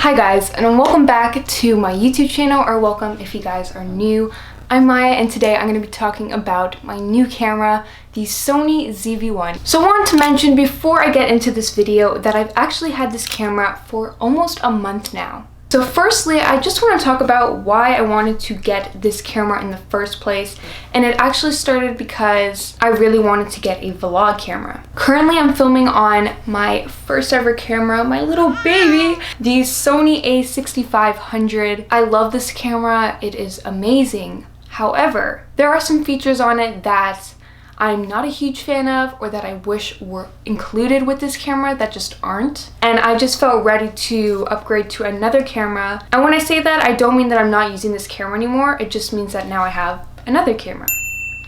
Hi guys, and welcome back to my YouTube channel, or welcome if you guys are new. I'm Maya, and today I'm going to be talking about my new camera, the Sony ZV1. So I wanted to mention before I get into this video that I've actually had this camera for almost a month now. So firstly, I just want to talk about why I wanted to get this camera in the first place, and it actually started because I really wanted to get a vlog camera. Currently, I'm filming on my first ever camera, my little baby, the Sony a6500. I love this camera, it is amazing. However, there are some features on it that I'm not a huge fan of, or that I wish were included with this camera that just aren't. And I just felt ready to upgrade to another camera. And when I say that, I don't mean that I'm not using this camera anymore. It just means that now I have another camera.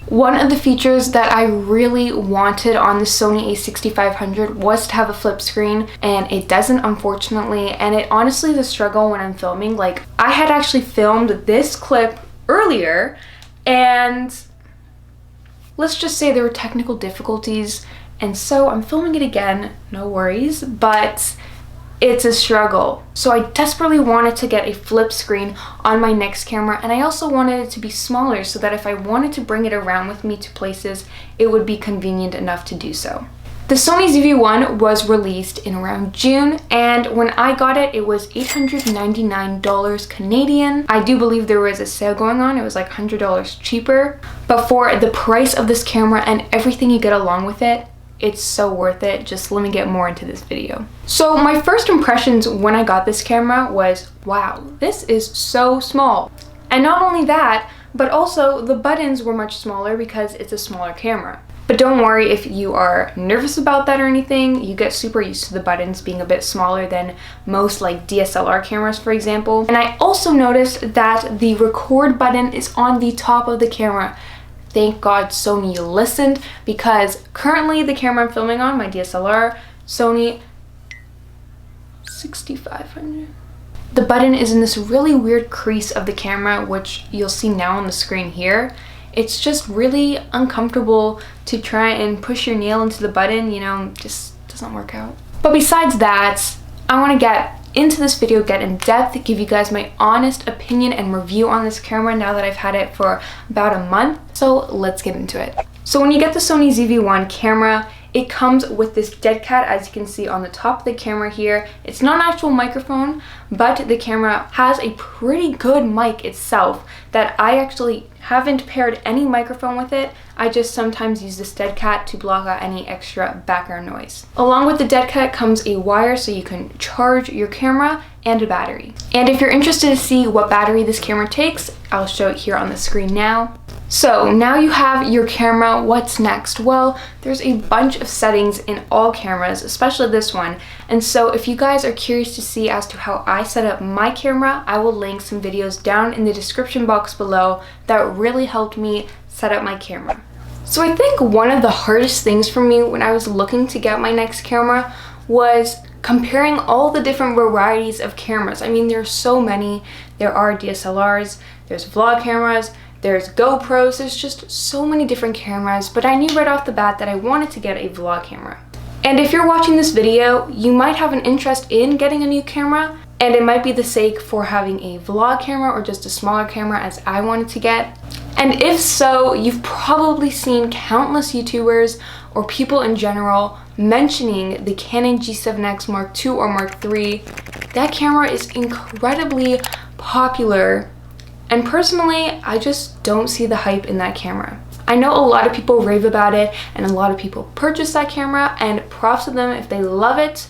One of the features that I really wanted on the Sony a6500 was to have a flip screen, and it doesn't, unfortunately. And it honestly is a struggle when I'm filming. Like, I had actually filmed this clip earlier, and let's just say there were technical difficulties, and so I'm filming it again, no worries, but it's a struggle. So I desperately wanted to get a flip screen on my next camera, and I also wanted it to be smaller so that if I wanted to bring it around with me to places, it would be convenient enough to do so. The Sony ZV1 was released in around June, and when I got it, it was $899 Canadian. I do believe there was a sale going on. It was like $100 cheaper. But for the price of this camera and everything you get along with it, it's so worth it. Just let me get more into this video. So my first impressions when I got this camera was, wow, this is so small. And not only that, but also the buttons were much smaller because it's a smaller camera. But don't worry if you are nervous about that or anything. You get super used to the buttons being a bit smaller than most like DSLR cameras, for example. And I also noticed that the record button is on the top of the camera. Thank God Sony listened, because currently the camera I'm filming on, my DSLR, Sony 6500. The button is in this really weird crease of the camera, which you'll see now on the screen here. It's just really uncomfortable to try and push your nail into the button, you know, just doesn't work out. But besides that, I want to get into this video, get in depth, give you guys my honest opinion and review on this camera now that I've had it for about a month. So let's get into it. So when you get the Sony ZV1 camera, it comes with this dead cat, as you can see on the top of the camera here. It's not an actual microphone, but the camera has a pretty good mic itself that I actually haven't paired any microphone with it. I just sometimes use this dead cat to block out any extra background noise. Along with the dead cat comes a wire so you can charge your camera and a battery. And if you're interested to see what battery this camera takes, I'll show it here on the screen now. So now you have your camera, what's next? Well, there's a bunch of settings in all cameras, especially this one. And so if you guys are curious to see as to how I set up my camera, I will link some videos down in the description box below that really helped me set up my camera. So I think one of the hardest things for me when I was looking to get my next camera was comparing all the different varieties of cameras. I mean, there's so many. There are DSLRs, there's vlog cameras, there's GoPros, there's just so many different cameras, but I knew right off the bat that I wanted to get a vlog camera. And if you're watching this video, you might have an interest in getting a new camera, and it might be the sake for having a vlog camera or just a smaller camera as I wanted to get. And if so, you've probably seen countless YouTubers or people in general mentioning the Canon G7X Mark II or Mark III. That camera is incredibly popular, and personally, I just don't see the hype in that camera. I know a lot of people rave about it, and a lot of people purchase that camera, and props to them if they love it.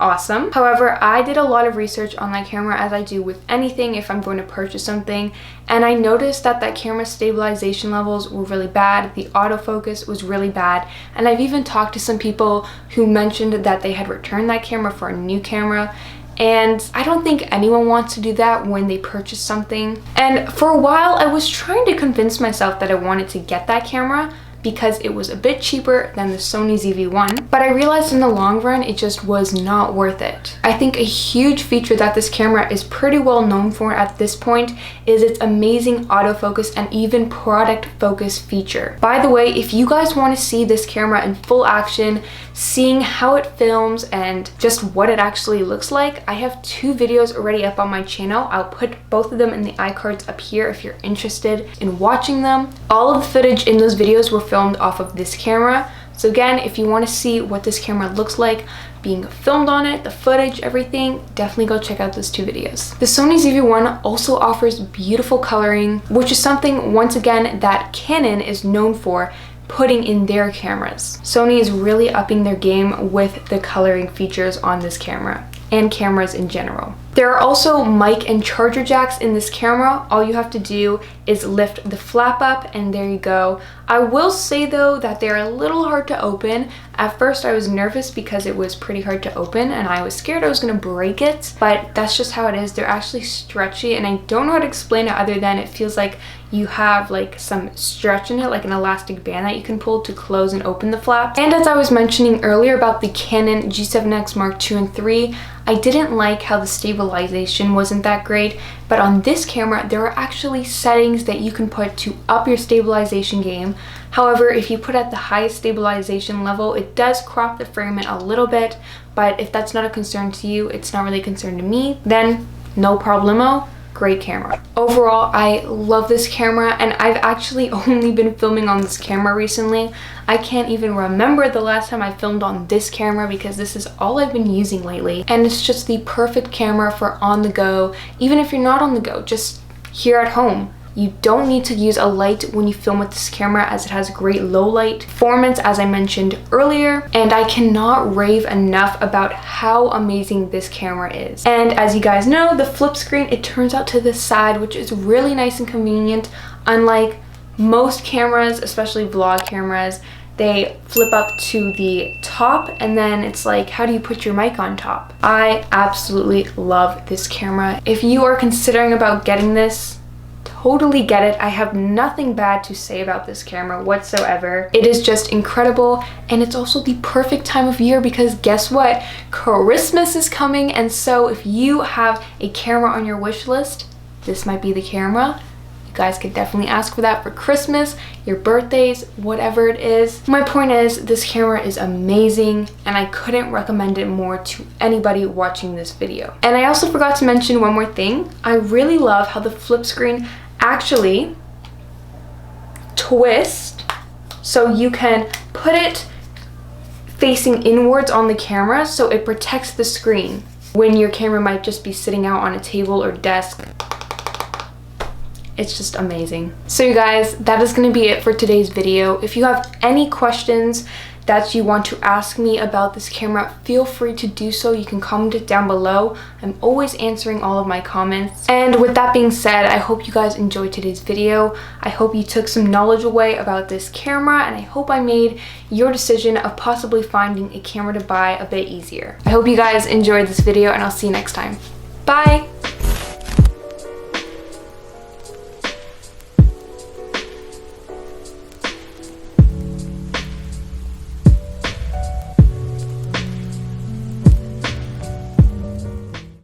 Awesome. However, I did a lot of research on that camera, as I do with anything if I'm going to purchase something, and I noticed that that camera's stabilization levels were really bad, the autofocus was really bad, and I've even talked to some people who mentioned that they had returned that camera for a new camera, and I don't think anyone wants to do that when they purchase something. And for a while, I was trying to convince myself that I wanted to get that camera because it was a bit cheaper than the Sony ZV1, but I realized in the long run it just was not worth it. I think a huge feature that this camera is pretty well known for at this point is its amazing autofocus and even product focus feature. By the way, if you guys want to see this camera in full action, seeing how it films and just what it actually looks like, I have 2 videos already up on my channel. I'll put both of them in the iCards up here if you're interested in watching them. All of the footage in those videos were filmed off of this camera. So again, if you want to see what this camera looks like being filmed on it, the footage, everything, definitely go check out those 2 videos. The Sony ZV1 also offers beautiful coloring, which is something, once again, that Canon is known for putting in their cameras. Sony is really upping their game with the coloring features on this camera and cameras in general. There are also mic and charger jacks in this camera. All you have to do is lift the flap up and there you go. I will say though that they're a little hard to open. At first I was nervous because it was pretty hard to open and I was scared I was gonna break it, but that's just how it is. They're actually stretchy and I don't know how to explain it other than it feels like you have like some stretch in it, like an elastic band that you can pull to close and open the flap. And as I was mentioning earlier about the Canon G7X Mark II and III, I didn't like how the stabilization wasn't that great, but on this camera there are actually settings that you can put to up your stabilization game. However, if you put at the highest stabilization level, it does crop the frame in a little bit, but if that's not a concern to you, it's not really a concern to me, then no problemo. Great camera. Overall, I love this camera and I've actually only been filming on this camera recently. I can't even remember the last time I filmed on this camera because this is all I've been using lately. And it's just the perfect camera for on the go, even if you're not on the go, just here at home. You don't need to use a light when you film with this camera as it has great low light performance, as I mentioned earlier, and I cannot rave enough about how amazing this camera is. And as you guys know, the flip screen, it turns out to the side, which is really nice and convenient. Unlike most cameras, especially vlog cameras, they flip up to the top and then it's like, how do you put your mic on top? I absolutely love this camera. If you are considering about getting this, totally get it. I have nothing bad to say about this camera whatsoever. It is just incredible and it's also the perfect time of year because guess what? Christmas is coming, and so if you have a camera on your wish list, this might be the camera. You guys could definitely ask for that for Christmas, your birthdays, whatever it is. My point is, this camera is amazing and I couldn't recommend it more to anybody watching this video. And I also forgot to mention one more thing. I really love how the flip screen actually twist so you can put it facing inwards on the camera so it protects the screen when your camera might just be sitting out on a table or desk. It's just amazing. So you guys, that is going to be it for today's video. If you have any questions that you want to ask me about this camera, feel free to do so. You can comment it down below. I'm always answering all of my comments. And with that being said, I hope you guys enjoyed today's video. I hope you took some knowledge away about this camera, and I hope I made your decision of possibly finding a camera to buy a bit easier. I hope you guys enjoyed this video, and I'll see you next time. Bye!